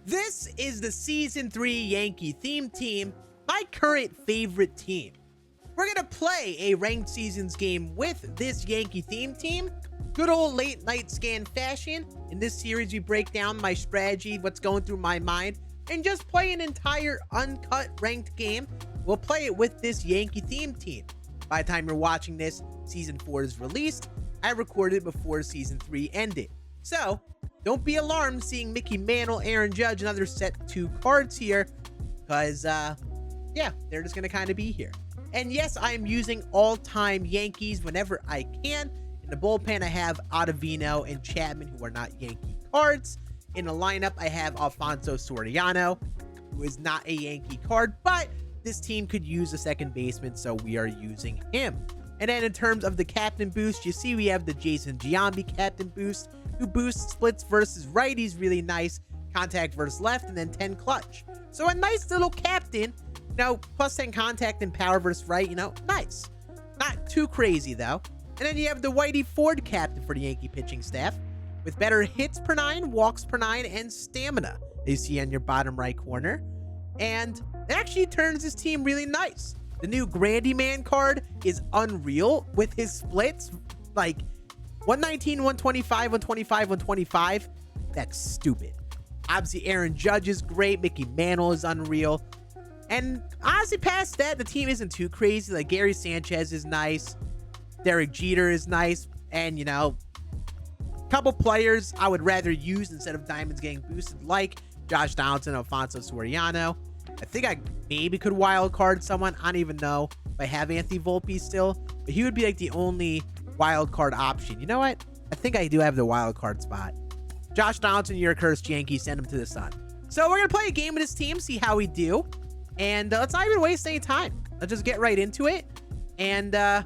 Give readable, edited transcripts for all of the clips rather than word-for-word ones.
This is the Season 3 Yankee theme team, my current favorite team. We're going to play a ranked seasons game with this Yankee theme team. Good old late night scan fashion. In this series, we break down my strategy, what's going through my mind, and just play an entire uncut ranked game. We'll play it with this Yankee theme team. By the time you're watching this, Season 4 is released. I recorded before Season 3 ended. So, don't be alarmed seeing Mickey Mantle, Aaron Judge, and other set 2 cards here. Because, yeah, they're just going to kind of be here. And yes, I am using all-time Yankees whenever I can. In the bullpen, I have Ottavino and Chapman, who are not Yankee cards. In the lineup, I have Alfonso Soriano, who is not a Yankee card, but this team could use a second baseman, so we are using him. And then in terms of the captain boost, you see we have the Jason Giambi captain boost, who boosts splits versus righties really nice, contact versus left, and then 10 clutch. So a nice little captain, you know, plus 10 contact and power versus right, you know, nice. Not too crazy though. And then you have the Whitey Ford captain for the Yankee pitching staff, with better hits per 9, walks per 9, and stamina, as you see on your bottom right corner. And it actually turns this team really nice. The new Grandy Man card is unreal with his splits, like 119, 125, 125, 125. That's stupid. Obviously, Aaron Judge is great. Mickey Mantle is unreal. And honestly, past that, the team isn't too crazy. Like, Gary Sanchez is nice. Derek Jeter is nice. And, you know, a couple players I would rather use instead of diamonds getting boosted, like Josh Donaldson, Alfonso Soriano. I think I maybe could wild card someone. I don't even know if I have Anthony Volpe still, but he would be like the only wild card option. You know what? I think I do have the wild card spot. Josh Donaldson, you're a cursed Yankee. Send him to the sun. So we're going to play a game with this team, see how we do. And let's not even waste any time. Let's just get right into it. And I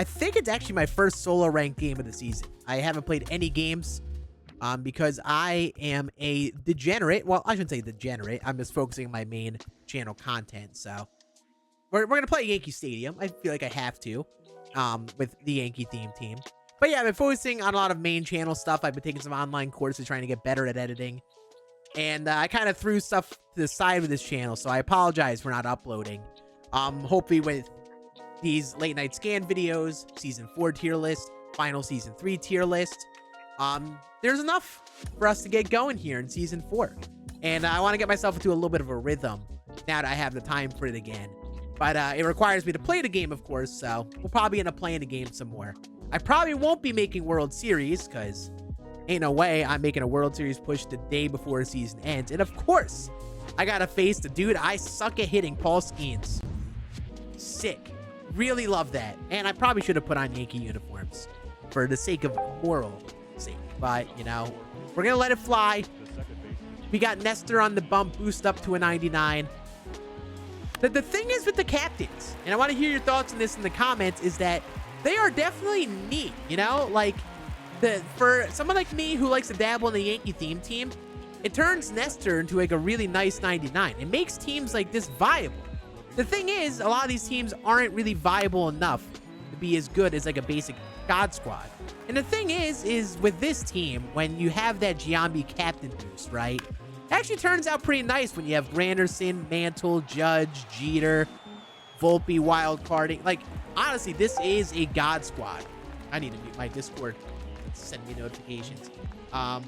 think it's actually my first solo ranked game of the season. I haven't played any games because I am a degenerate. Well, I shouldn't say degenerate. I'm just focusing on my main channel content. So we're going to play Yankee Stadium. I feel like I have to with the Yankee theme team. But yeah, I've been focusing on a lot of main channel stuff. I've been taking some online courses trying to get better at editing. And I kind of threw stuff to the side with this channel. So I apologize for not uploading. Hopefully with these late night scan videos, season 4 tier list, final season 3 tier list, there's enough for us to get going here in season 4. And I want to get myself into a little bit of a rhythm now that I have the time for it again. But it requires me to play the game, of course, so we'll probably end up playing the game some more. I probably won't be making World Series, because ain't no way I'm making a World Series push the day before the season ends. And of course, I gotta face the dude I suck at hitting, Paul Skeens. Sick. Really love that. And I probably should have put on Yankee uniforms for the sake of moral sake. But, you know, we're going to let it fly. We got Nestor on the bump, boost up to a 99. The thing is with the captains, and I want to hear your thoughts on this in the comments, is that they are definitely neat, you know? Like, for someone like me who likes to dabble in the Yankee theme team, it turns Nestor into like a really nice 99. It makes teams like this viable. The thing is, a lot of these teams aren't really viable enough to be as good as like a basic God squad. And the thing is with this team, when you have that Giambi captain boost, right? It actually turns out pretty nice when you have Granderson, Mantle, Judge, Jeter, Volpe wild carding. Like, honestly, this is a God squad. I need to mute my Discord. Send me notifications. But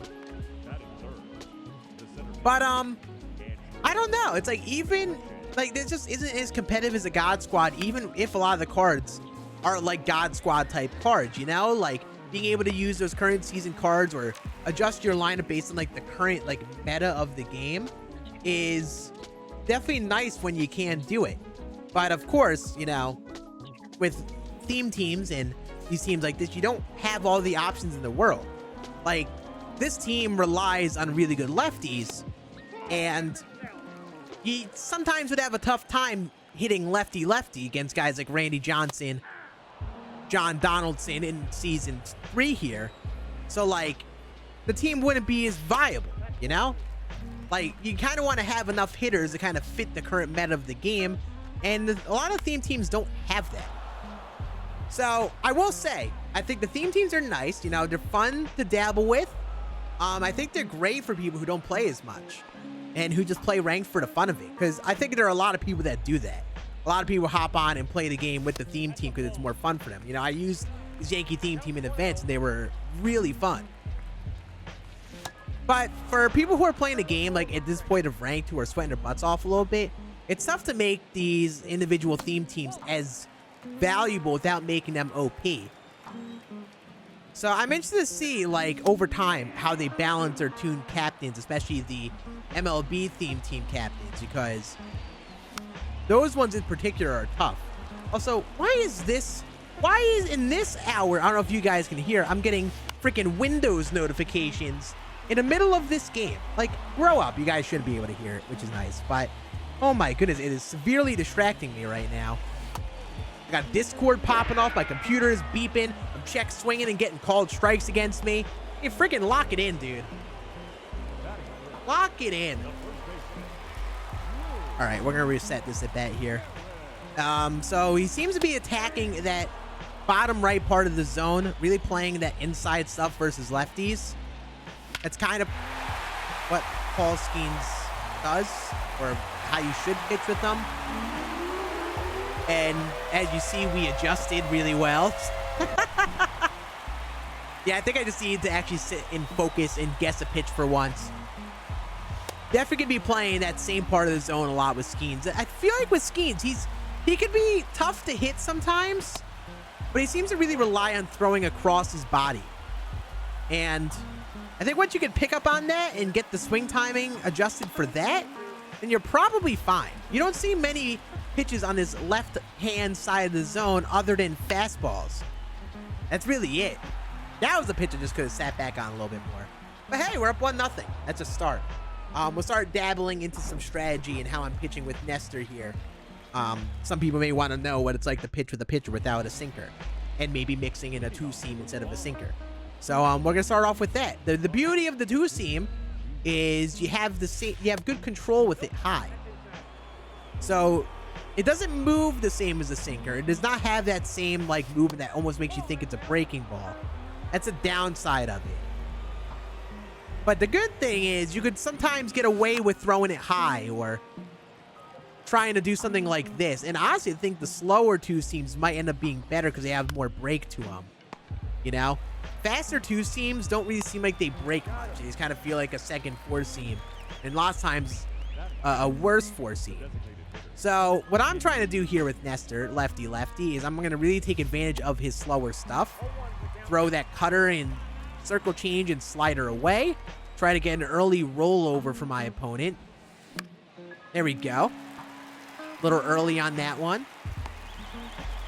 I don't know. It's like, even like, this just isn't as competitive as a God squad, even if a lot of the cards are like God squad type cards, you know? Like, being able to use those current season cards or adjust your lineup based on like the current like meta of the game is definitely nice when you can do it. But of course, you know, with theme teams and these teams like this, you don't have all the options in the world. Like, this team relies on really good lefties, and you sometimes would have a tough time hitting lefty-lefty against guys like Randy Johnson, John Donaldson in season 3 here. So, like, the team wouldn't be as viable, you know? Like, you kind of want to have enough hitters to kind of fit the current meta of the game, and a lot of theme teams don't have that. So, I will say, I think the theme teams are nice. You know, they're fun to dabble with. I think they're great for people who don't play as much and who just play ranked for the fun of it. Because I think there are a lot of people that do that. A lot of people hop on and play the game with the theme team because it's more fun for them. You know, I used this Yankee theme team in events and they were really fun. But for people who are playing the game, like at this point of ranked, who are sweating their butts off a little bit, it's tough to make these individual theme teams as valuable without making them OP. So I'm interested to see, like, over time, how they balance their tuned captains, especially the MLB theme team captains, because those ones in particular are tough. Also, why is in this hour, I don't know if you guys can hear, I'm getting freaking Windows notifications in the middle of this game. Like, grow up. You guys shouldn't be able to hear it, which is nice. But, oh my goodness, it is severely distracting me right now. I got Discord popping off. My computer is beeping. I'm check swinging and getting called strikes against me. Hey, freaking lock it in, dude. Lock it in. All right, we're going to reset this at bat here. So he seems to be attacking that bottom right part of the zone, really playing that inside stuff versus lefties. That's kind of what Paul Skeens does, or how you should pitch with them. And as you see, we adjusted really well. Yeah, I think I just need to actually sit and focus and guess a pitch for once. Definitely gonna be playing that same part of the zone a lot with Skeens. I feel like with Skeens, he can be tough to hit sometimes, but he seems to really rely on throwing across his body. And I think once you can pick up on that and get the swing timing adjusted for that, then you're probably fine. You don't see many pitches on his left-hand side of the zone other than fastballs. That's really it. That was the pitch I just could have sat back on a little bit more. But hey, we're up 1-0. That's a start. We'll start dabbling into some strategy and how I'm pitching with Nestor here. Some people may want to know what it's like to pitch with a pitcher without a sinker, and maybe mixing in a two-seam instead of a sinker. So we're gonna start off with that. The beauty of the two-seam is you have good control with it high. So it doesn't move the same as a sinker. It does not have that same like movement that almost makes you think it's a breaking ball. That's a downside of it. But the good thing is you could sometimes get away with throwing it high or trying to do something like this. And honestly, I think the slower two seams might end up being better because they have more break to them. You know? Faster two seams don't really seem like they break much. They just kind of feel like a second four seam. And lots of times, a worse four seam. So what I'm trying to do here with Nestor, lefty, is I'm going to really take advantage of his slower stuff. Throw that cutter and circle change and slider away. Try to get an early rollover for my opponent. There we go. A little early on that one.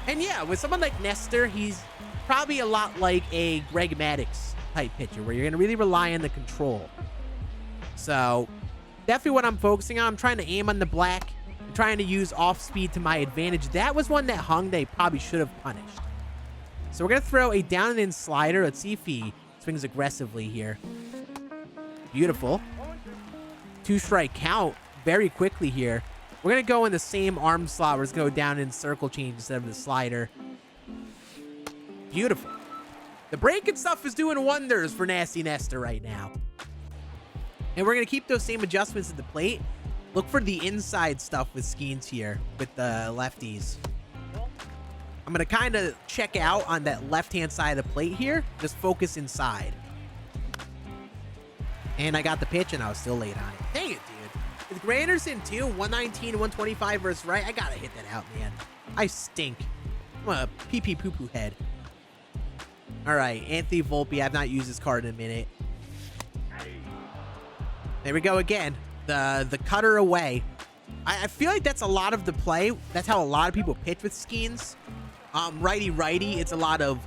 And yeah, with someone like Nestor, he's probably a lot like a Greg Maddux type pitcher where you're going to really rely on the control. So definitely what I'm focusing on. I'm trying to aim on the black. I'm trying to use off speed to my advantage. That was one that hung that he probably should have punished. So we're going to throw a down and in slider. Let's see if he swings aggressively here. Beautiful. 2-strike count very quickly here. We're going to go in the same arm slot. We're just going to go down in circle change instead of the slider. Beautiful. The breaking stuff is doing wonders for Nasty Nestor right now. And we're going to keep those same adjustments at the plate. Look for the inside stuff with Skeens here with the lefties. I'm going to kind of check out on that left-hand side of the plate here. Just focus inside. And I got the pitch, and I was still late on it. Dang it, dude. With Granderson, too, 119 and 125 versus right, I got to hit that out, man. I stink. I'm a pee-pee-poo-poo head. All right, Anthony Volpe. I've not used this card in a minute. There we go again. The cutter away. I feel like that's a lot of the play. That's how a lot of people pitch with Skeens. Righty-righty, it's a lot of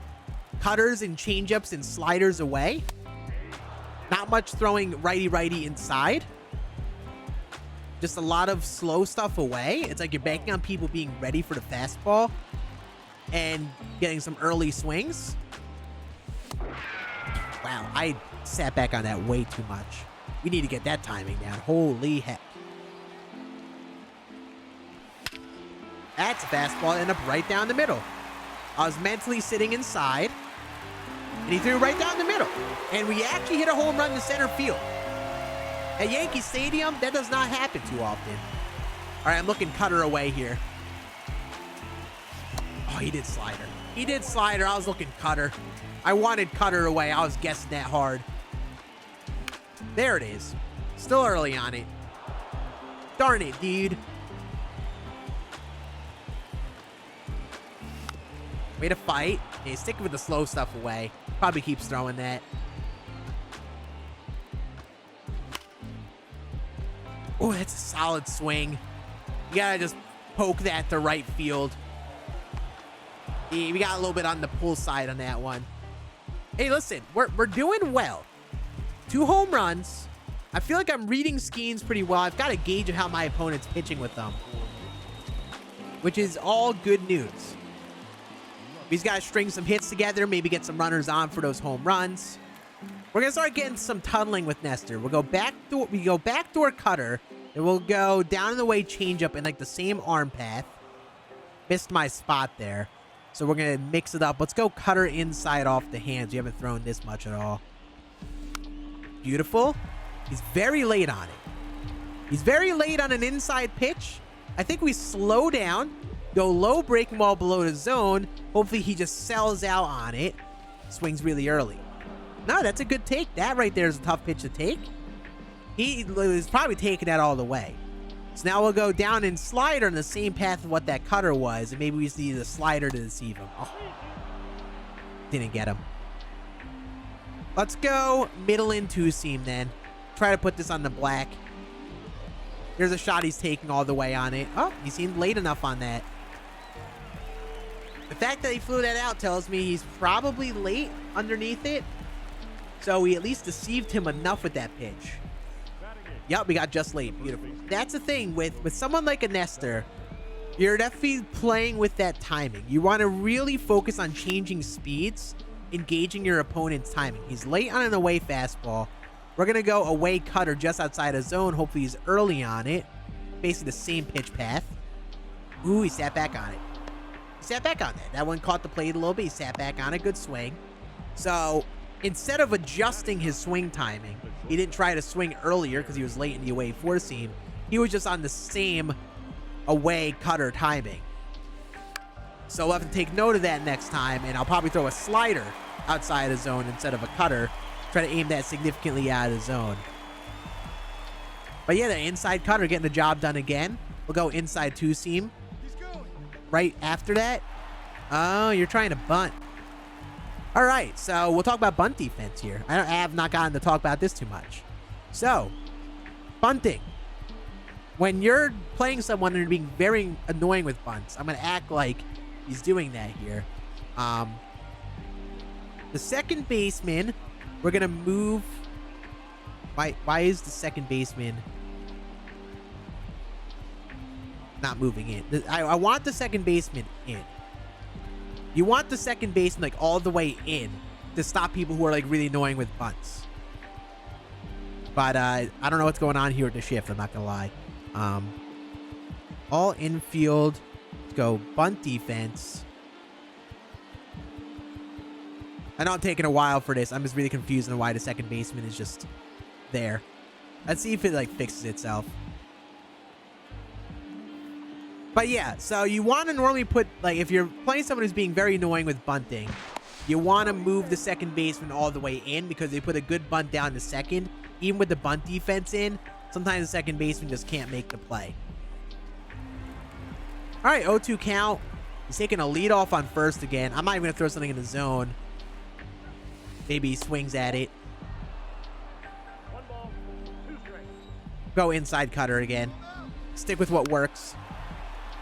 cutters and changeups and sliders away. Not much throwing righty-righty inside. Just a lot of slow stuff away. It's like you're banking on people being ready for the fastball and getting some early swings. Wow, I sat back on that way too much. We need to get that timing down. Holy heck. That's a fastball, end up right down the middle. I was mentally sitting inside. And he threw right down the middle. And we actually hit a home run to center field. At Yankee Stadium, that does not happen too often. All right, I'm looking cutter away here. Oh, he did slider. He did slider. I was looking cutter. I wanted cutter away. I was guessing that hard. There it is. Still early on it. Darn it, dude. Way to fight. Hey, stick with the slow stuff away. Probably keeps throwing that. Oh, that's a solid swing. You gotta just poke that to right field. Yeah, we got a little bit on the pull side on that one. Hey, listen, we're doing well. 2 home runs. I feel like I'm reading schemes pretty well. I've got a gauge of how my opponent's pitching with them, which is all good news. He's got to string some hits together, maybe get some runners on for those home runs. We're gonna start getting some tunneling with Nestor. We go backdoor cutter, and we'll go down in the way changeup in like the same arm path. Missed my spot there, so we're gonna mix it up. Let's go cutter inside off the hands. We haven't thrown this much at all. Beautiful. He's very late on it. He's very late on an inside pitch. I think we slow down, go low breaking ball below the zone. Hopefully he just sells out on it. Swings really early. No, that's a good take. That right there is a tough pitch to take. He was probably taking that all the way. So now we'll go down and slider in the same path of what that cutter was. And maybe we just need the slider to deceive him. Oh, didn't get him. Let's go middle in 2-seam then. Try to put this on the black. There's a shot he's taking all the way on it. Oh, he seemed late enough on that. The fact that he flew that out tells me he's probably late underneath it. So we at least deceived him enough with that pitch. Yep, we got just late. Beautiful. That's the thing with someone like a Nestor. You're definitely playing with that timing. You want to really focus on changing speeds, engaging your opponent's timing. He's late on an away fastball. We're going to go away cutter just outside of zone. Hopefully he's early on it. Basically the same pitch path. Ooh, he sat back on it. He sat back on that. That one caught the plate a little bit. He sat back on it. Good swing. So instead of adjusting his swing timing, he didn't try to swing earlier because he was late in the away 4-seam. He was just on the same away cutter timing. So we'll have to take note of that next time, and I'll probably throw a slider outside of zone instead of a cutter. Try to aim that significantly out of the zone. But yeah, the inside cutter getting the job done again. We'll go inside 2-seam. Right after that. Oh, you're trying to bunt. All right, so we'll talk about bunt defense here. I have not gotten to talk about this too much. So, bunting. When you're playing someone and you're being very annoying with bunts, I'm going to act like he's doing that here. The second baseman, we're going to move. Why is the second baseman not moving in? I want the second baseman in. You want the second baseman like all the way in to stop people who are like really annoying with bunts. But I don't know what's going on here with the shift. I'm not gonna lie. All infield. Let's go bunt defense. I know I'm taking a while for this. I'm just really confused on why the second baseman is just there. Let's see if it like fixes itself. But yeah, so you want to normally put, like, if you're playing someone who's being very annoying with bunting, you want to move the second baseman all the way in because they put a good bunt down to second. Even with the bunt defense in, sometimes the second baseman just can't make the play. All right, 0-2 count. He's taking a lead off on first again. I'm not even going to throw something in the zone. Maybe he swings at it. Go inside cutter again. Stick with what works.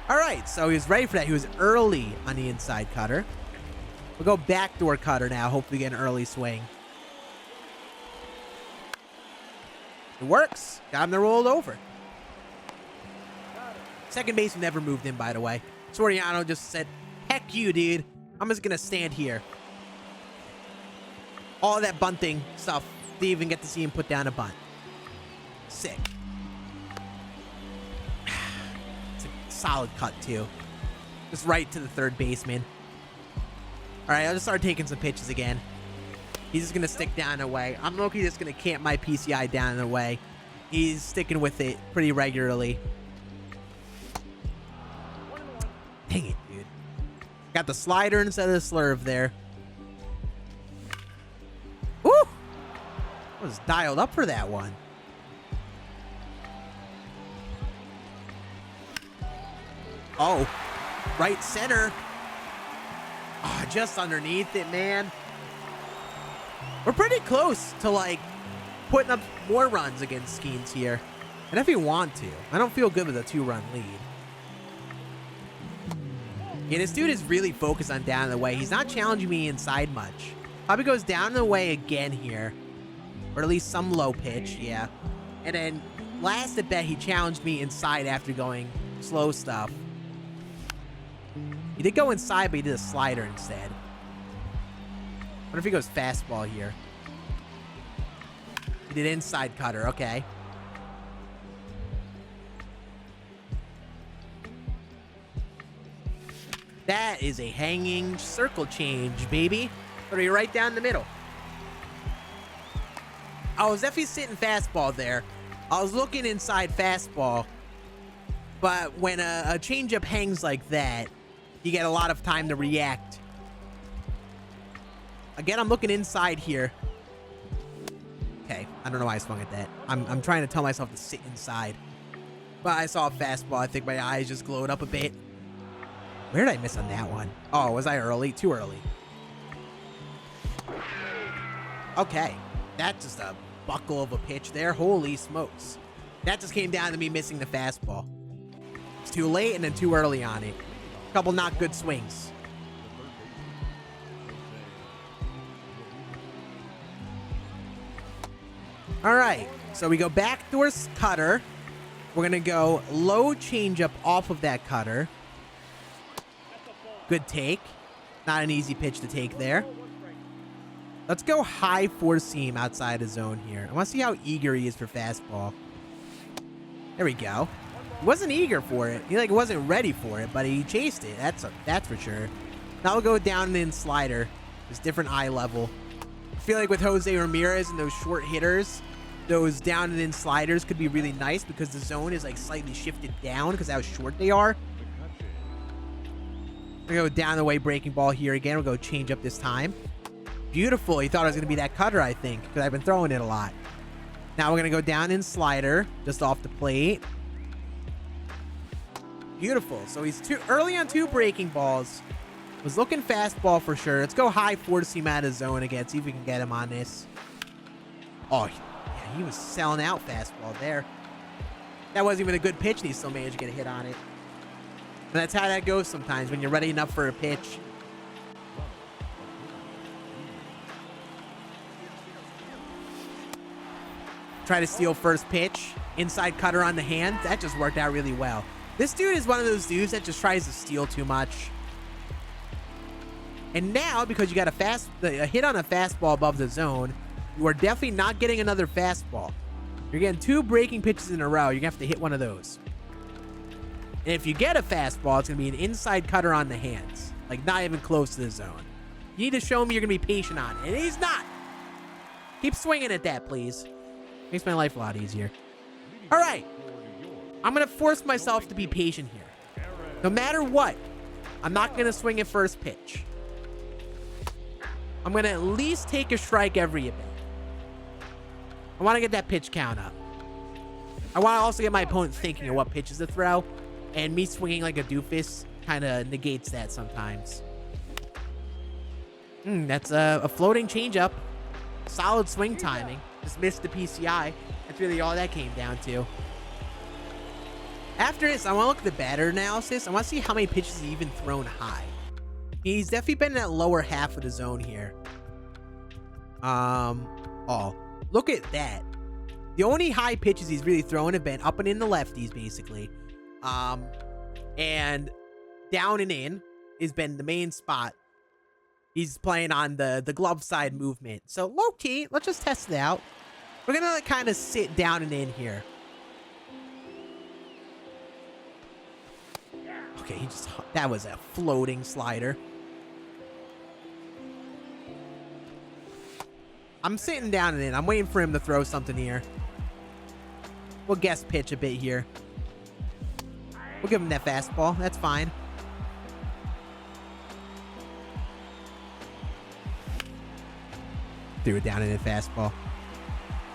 All right, so he was ready for that. He was early on the inside cutter. We'll go backdoor cutter now. Hopefully get an early swing. It works. Got him to roll it over. Second baseman never moved in, by the way. Soriano just said, heck you, dude. I'm just going to stand here. All that bunting stuff. Didn't even get to see him put down a bunt. Sick. Solid cut too. Just right to the third baseman. All right, I'll just start taking some pitches again. He's just going to stick down and away. I'm low-key just going to camp my PCI down and away. He's sticking with it pretty regularly. Dang it, dude. Got the slider instead of the slurve there. Woo! I was dialed up for that one. Oh, right center. Oh, just underneath it, man. We're pretty close to, like, putting up more runs against Skeens here. And if we want to. I don't feel good with a 2-run lead. Yeah, this dude is really focused on down and away. He's not challenging me inside much. Probably goes down and away again here. Or at least some low pitch, yeah. And then last at bet, he challenged me inside after going slow stuff. He did go inside, but he did a slider instead. What if he goes fastball here? He did inside cutter, okay. That is a hanging circle change, baby. Put it right down the middle. I was definitely sitting fastball there. I was looking inside fastball. But when a changeup hangs like that, you get a lot of time to react. Again, I'm looking inside here. Okay, I don't know why I swung at that. I'm trying to tell myself to sit inside. But I saw a fastball. I think my eyes just glowed up a bit. Where did I miss on that one? Oh, was I early? Too early. Okay. That's just a buckle of a pitch there. Holy smokes. That just came down to me missing the fastball. It's too late and then too early on it. Couple not good swings. All right. So we go backdoor cutter. We're going to go low changeup off of that cutter. Good take. Not an easy pitch to take there. Let's go high four seam outside the zone here. I want to see how eager he is for fastball. There we go. He wasn't eager for it. He wasn't ready for it, but he chased it. That's for sure. Now we'll go down and in slider. Just different eye level. I feel like with Jose Ramirez and those short hitters, those down and in sliders could be really nice because the zone is like slightly shifted down because how short they are. We'll go down the way breaking ball here again. We'll go change up this time. Beautiful. He thought it was going to be that cutter, I think, because I've been throwing it a lot. Now we're going to go down in slider, just off the plate. Beautiful. So he's too early on 2 breaking balls. Was looking fastball for sure. Let's go high 4 seam out of zone again. See if we can get him on this. Oh, yeah, he was selling out fastball there. That wasn't even a good pitch, and he still managed to get a hit on it. And that's how that goes sometimes when you're ready enough for a pitch. Try to steal first pitch. Inside cutter on the hand. That just worked out really well. This dude is one of those dudes that just tries to steal too much. And now, because you got a hit on a fastball above the zone, you are definitely not getting another fastball. You're getting 2 breaking pitches in a row. You're going to have to hit one of those. And if you get a fastball, it's going to be an inside cutter on the hands. Like, not even close to the zone. You need to show me you're going to be patient on it. And he's not. Keep swinging at that, please. Makes my life a lot easier. All right. I'm going to force myself to be patient here. No matter what, I'm not going to swing at first pitch. I'm going to at least take a strike every at bat. I want to get that pitch count up. I want to also get my opponent thinking of what pitches to throw. And me swinging like a doofus kind of negates that sometimes. That's a floating changeup. Solid swing timing. Just missed the PCI. That's really all that came down to. After this, I want to look at the batter analysis. I want to see how many pitches he's even thrown high. He's definitely been in that lower half of the zone here. Oh, look at that. The only high pitches he's really thrown have been up and in the lefties, basically. And down and in has been the main spot. He's playing on the glove side movement. So low key, let's just test it out. We're going to kind of sit down and in here. Okay, that was a floating slider. I'm sitting down in it. I'm waiting for him to throw something here. We'll guess pitch a bit here. We'll give him that fastball. That's fine. Threw it down in a fastball.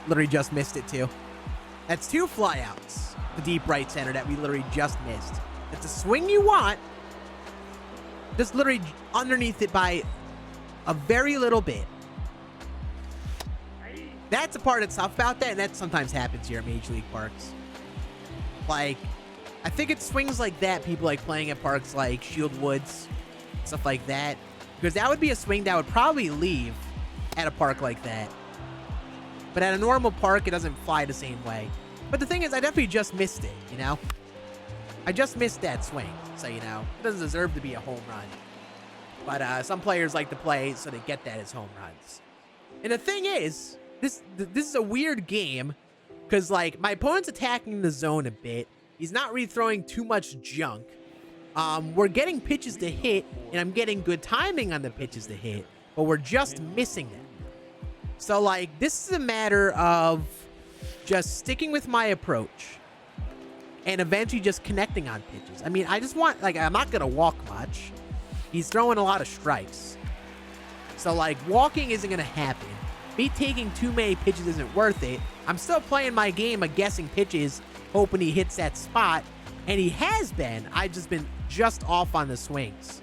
Literally just missed it too. That's 2 flyouts. The deep right center that we literally just missed. It's a swing you want. Just literally underneath it by a very little bit. That's the part that's tough about that, and that sometimes happens here at Major League parks. Like, I think it's swings like that people like playing at parks like Shield Woods, stuff like that. Because that would be a swing that would probably leave at a park like that. But at a normal park, it doesn't fly the same way. But the thing is, I definitely just missed it, you know? I just missed that swing, so, you know, it doesn't deserve to be a home run. But some players like to play so they get that as home runs. And the thing is, this is a weird game because, like, my opponent's attacking the zone a bit. He's not really throwing too much junk. We're getting pitches to hit, and I'm getting good timing on the pitches to hit, but we're just missing them. So, like, this is a matter of just sticking with my approach and eventually just connecting on pitches. I mean, I just want, like, I'm not going to walk much. He's throwing a lot of strikes. So, like, walking isn't going to happen. Me taking too many pitches isn't worth it. I'm still playing my game of guessing pitches, hoping he hits that spot. And he has been. I've just been just off on the swings.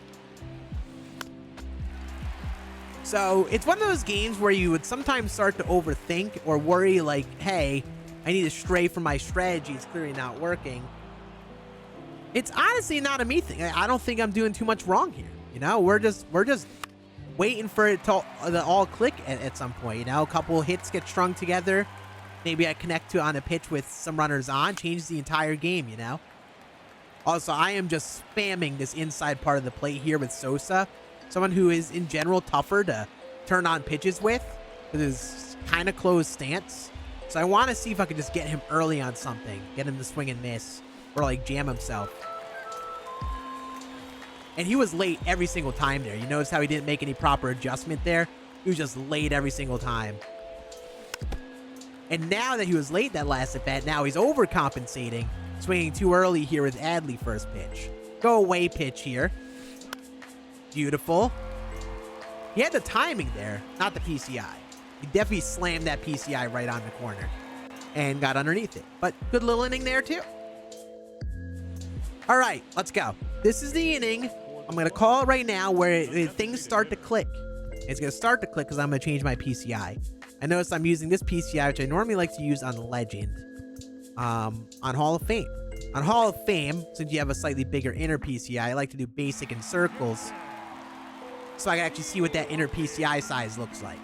So, it's one of those games where you would sometimes start to overthink or worry, like, hey, I need to stray from my strategy. It's clearly not working. It's honestly not a me thing. I don't think I'm doing too much wrong here. You know, we're just waiting for it to all click at some point. You know, a couple hits get strung together. Maybe I connect to on a pitch with some runners on. Changes the entire game, you know. Also, I am just spamming this inside part of the plate here with Sosa. Someone who is, in general, tougher to turn on pitches with his kind of closed stance. So I want to see if I can just get him early on something. Get him to swing and miss. Or, like, jam himself. And he was late every single time there. You notice how he didn't make any proper adjustment there? He was just late every single time. And now that he was late that last at bat, now he's overcompensating. Swinging too early here with Adley first pitch. Go away pitch here. Beautiful. He had the timing there, not the PCI. He definitely slammed that PCI right on the corner. And got underneath it. But good little inning there too. All right, let's go. This is the inning. I'm going to call it right now where things start to click. It's going to start to click because I'm going to change my PCI. I noticed I'm using this PCI, which I normally like to use on Legend, on Hall of Fame. On Hall of Fame, since you have a slightly bigger inner PCI, I like to do basic and circles so I can actually see what that inner PCI size looks like.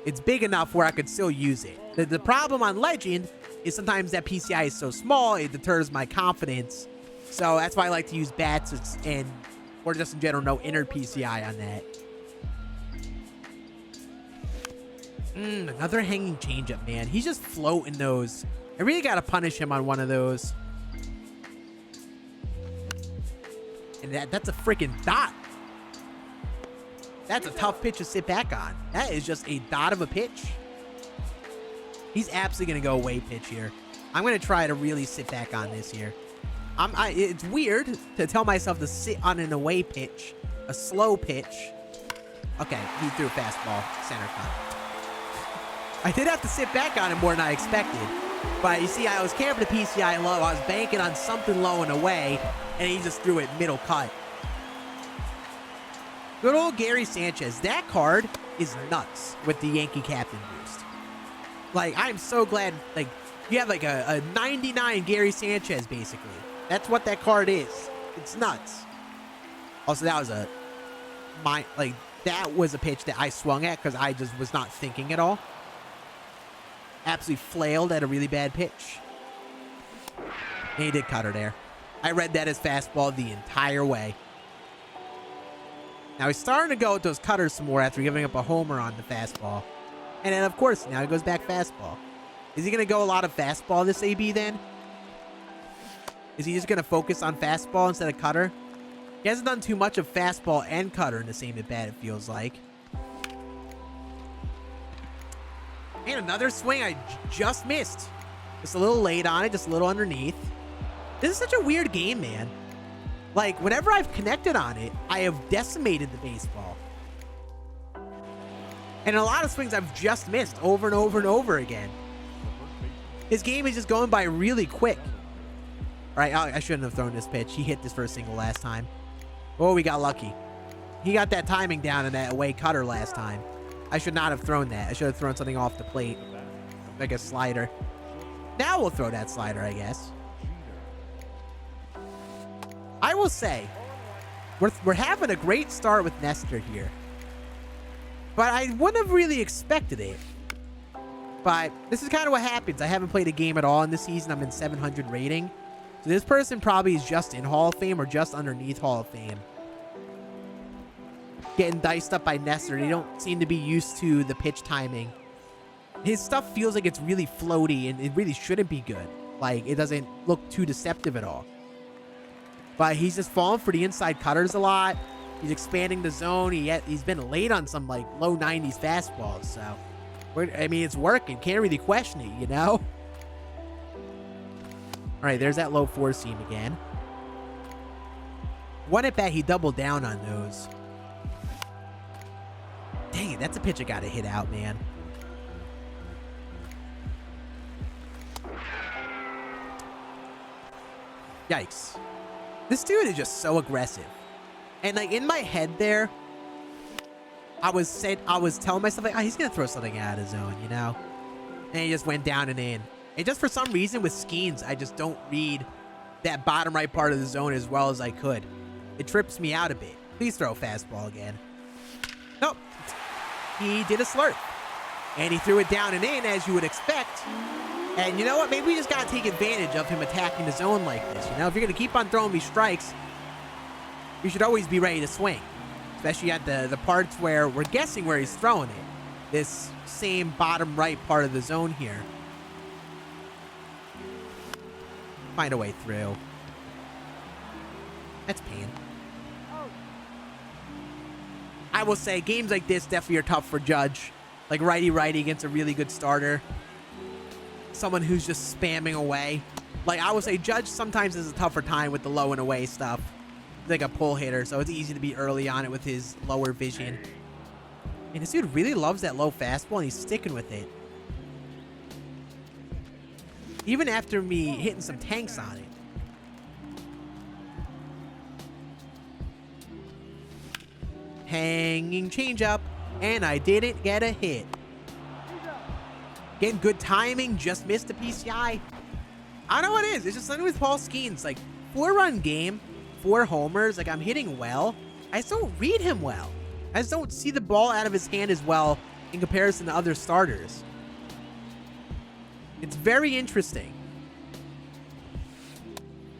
It's big enough where I could still use it. The problem on Legend is sometimes that PCI is so small, it deters my confidence. So that's why I like to use bats or just in general, no inner PCI on that. Another hanging changeup, man. He's just floating those. I really got to punish him on one of those. And that's a freaking dot. That's a tough pitch to sit back on. That is just a dot of a pitch. He's absolutely going to go away pitch here. I'm going to try to really sit back on this here. It's weird to tell myself to sit on an away pitch, a slow pitch. Okay, he threw a fastball, center cut. I did have to sit back on him more than I expected. But you see, I was camping the PCI low. I was banking on something low and away, and he just threw it middle cut. Good old Gary Sanchez. That card is nuts with the Yankee captain boost. Like, I'm so glad, like, you have like a 99 Gary Sanchez, basically. That's what that card is. It's nuts. Also, that was that was a pitch that I swung at because I just was not thinking at all. Absolutely flailed at a really bad pitch. And he did cut her there. I read that as fastball the entire way. Now he's starting to go with those cutters some more after giving up a homer on the fastball. And then, of course, now he goes back fastball. Is he going to go a lot of fastball this AB then? Is he just going to focus on fastball instead of cutter? He hasn't done too much of fastball and cutter in the same at bat, it feels like. And another swing I just missed. Just a little late on it, just a little underneath. This is such a weird game, man. Like, whenever I've connected on it, I have decimated the baseball. And a lot of swings I've just missed over and over and over again. His game is just going by really quick. All right, I shouldn't have thrown this pitch. He hit this for a single last time. Oh, we got lucky. He got that timing down in that away cutter last time. I should not have thrown that. I should have thrown something off the plate. Like a slider. Now we'll throw that slider, I guess. I will say, we're having a great start with Nestor here. But I wouldn't have really expected it. But this is kind of what happens. I haven't played a game at all in this season. I'm in 700 rating. So this person probably is just in Hall of Fame or just underneath Hall of Fame. Getting diced up by Nestor. They don't seem to be used to the pitch timing. His stuff feels like it's really floaty and it really shouldn't be good. Like, it doesn't look too deceptive at all. But he's just falling for the inside cutters a lot. He's expanding the zone. He's been late on some, like, low 90s fastballs. So, I mean, it's working. Can't really question it, you know? All right, there's that low four seam again. One at bat, he doubled down on those. Dang it, that's a pitch I got to hit out, man. Yikes. This dude is just so aggressive. And like in my head there, I was telling myself like, oh, he's gonna throw something out of the zone, you know? And he just went down and in. And just for some reason with Skeens, I just don't read that bottom right part of the zone as well as I could. It trips me out a bit. Please throw a fastball again. Nope. He did a slurp. And he threw it down and in as you would expect. And you know what? Maybe we just gotta take advantage of him attacking the zone like this. You know, if you're gonna keep on throwing me strikes, you should always be ready to swing. Especially at the parts where we're guessing where he's throwing it. This same bottom right part of the zone here. Find a way through. That's pain. I will say, games like this definitely are tough for Judge. Like righty-righty against a really good starter. Someone who's just spamming away. Like, I would say Judge sometimes has a tougher time with the low and away stuff. He's like a pull hitter, so it's easy to be early on it with his lower vision. And this dude really loves that low fastball, and he's sticking with it. Even after me hitting some tanks on it. Hanging changeup, and I didn't get a hit. Again, good timing, just missed the PCI. I don't know what it is. It's just something with Paul Skeens. Like, 4-run game, 4 homers. Like, I'm hitting well. I just don't read him well. I just don't see the ball out of his hand as well in comparison to other starters. It's very interesting.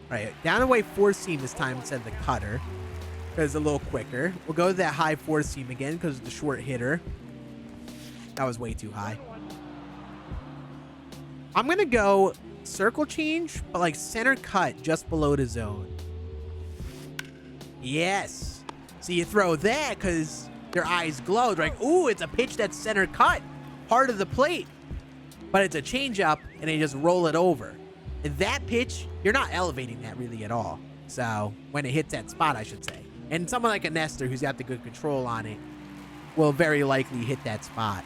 All right, down away 4-seam this time instead of the cutter. Because it's a little quicker. We'll go to that high 4-seam again because of the short hitter. That was way too high. I'm going to go circle change, but like center cut just below the zone. Yes. So you throw that because their eyes glowed. Like, ooh, it's a pitch that's center cut. Part of the plate. But it's a changeup, and they just roll it over. And that pitch, you're not elevating that really at all. So when it hits that spot, I should say. And someone like a Nestor who's got the good control on it will very likely hit that spot.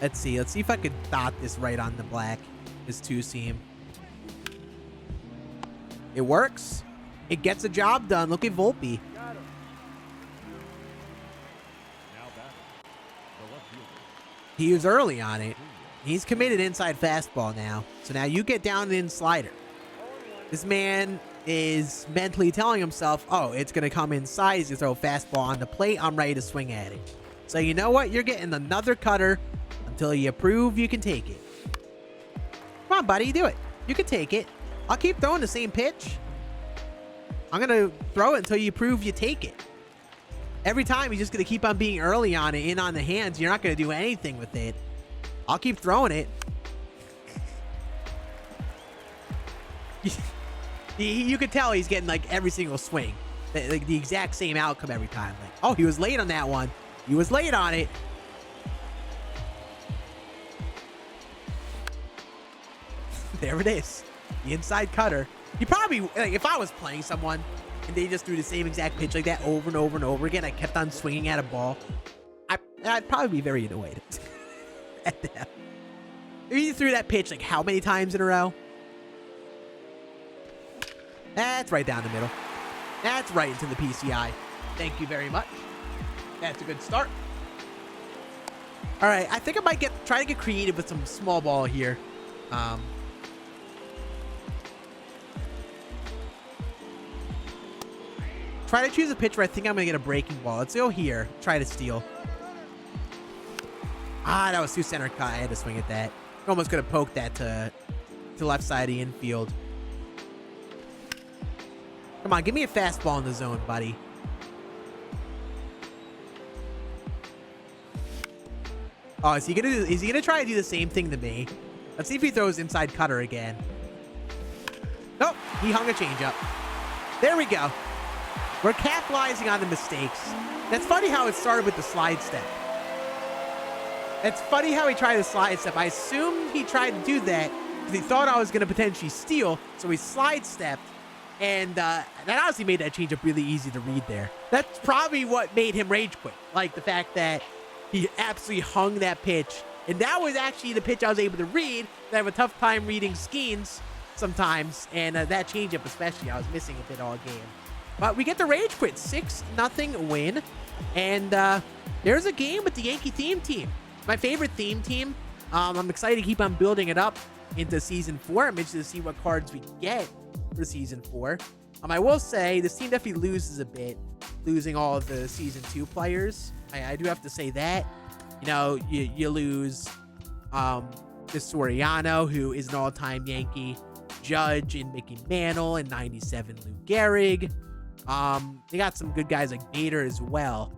Let's see if I could dot this right on the black. This 2-seam. It works. It gets the job done. Look at Volpe. He was early on it. He's committed inside fastball now. So now you get down and in slider. This man is mentally telling himself, oh, it's going to come inside. He's going to throw a fastball on the plate. I'm ready to swing at it. So you know what? You're getting another cutter until you prove you can take it. Come on, buddy. Do it. You can take it. I'll keep throwing the same pitch. I'm going to throw it until you prove you take it. Every time, you're just going to keep on being early on it, in on the hands. You're not going to do anything with it. I'll keep throwing it. You could tell he's getting like every single swing. Like the exact same outcome every time. Like, oh, he was late on that one. He was late on it. There it is. The inside cutter. You probably, like, if I was playing someone and they just threw the same exact pitch like that over and over and over again, I kept on swinging at a ball, I'd probably be very annoyed at that. If you threw that pitch like how many times in a row? That's right down the middle. That's right into the PCI. Thank you very much. That's a good start. All right, I think I might try to get creative with some small ball here. Try to choose a pitch where I think I'm going to get a breaking ball. Let's go here. Try to steal. Ah, that was too center cut. I had to swing at that. Almost could have poked that to the left side of the infield. Come on, give me a fastball in the zone, buddy. Oh, is he gonna try to do the same thing to me? Let's see if he throws inside cutter again. Nope, he hung a changeup. There we go. We're capitalizing on the mistakes. That's funny how it started with the slide step. It's funny how he tried the slide step. I assumed he tried to do that because he thought I was going to potentially steal, so he slide stepped, and that honestly made that changeup really easy to read there. That's probably what made him rage quit, like the fact that he absolutely hung that pitch, and that was actually the pitch I was able to read. I have a tough time reading schemes sometimes, and that changeup especially, I was missing a bit all game. But we get the rage quit, 6-0 win, and there's a game with the Yankee theme team. My favorite theme team. I'm excited to keep on building it up into Season 4. I'm interested to see what cards we get for Season 4. I will say, this team definitely loses a bit, losing all of the Season 2 players. I do have to say that. You know, you lose this Soriano, who is an all-time Yankee, Judge and Mickey Mantle, and 97 Lou Gehrig. They got some good guys like Bader as well.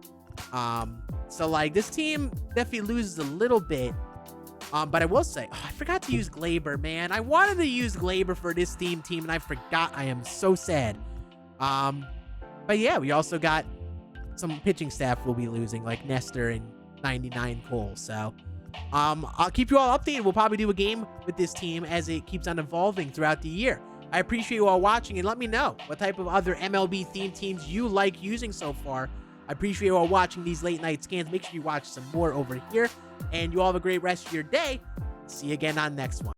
So, like, this team definitely loses a little bit. But I will say, I forgot to use Glaber, man. I wanted to use Glaber for this theme team, and I forgot. I am so sad. But yeah, we also got some pitching staff we'll be losing, like Nestor and 99 Cole. So, I'll keep you all updated. We'll probably do a game with this team as it keeps on evolving throughout the year. I appreciate you all watching, and let me know what type of other MLB theme teams you like using so far. I appreciate you all watching these late night scans. Make sure you watch some more over here, and you all have a great rest of your day. See you again on next one.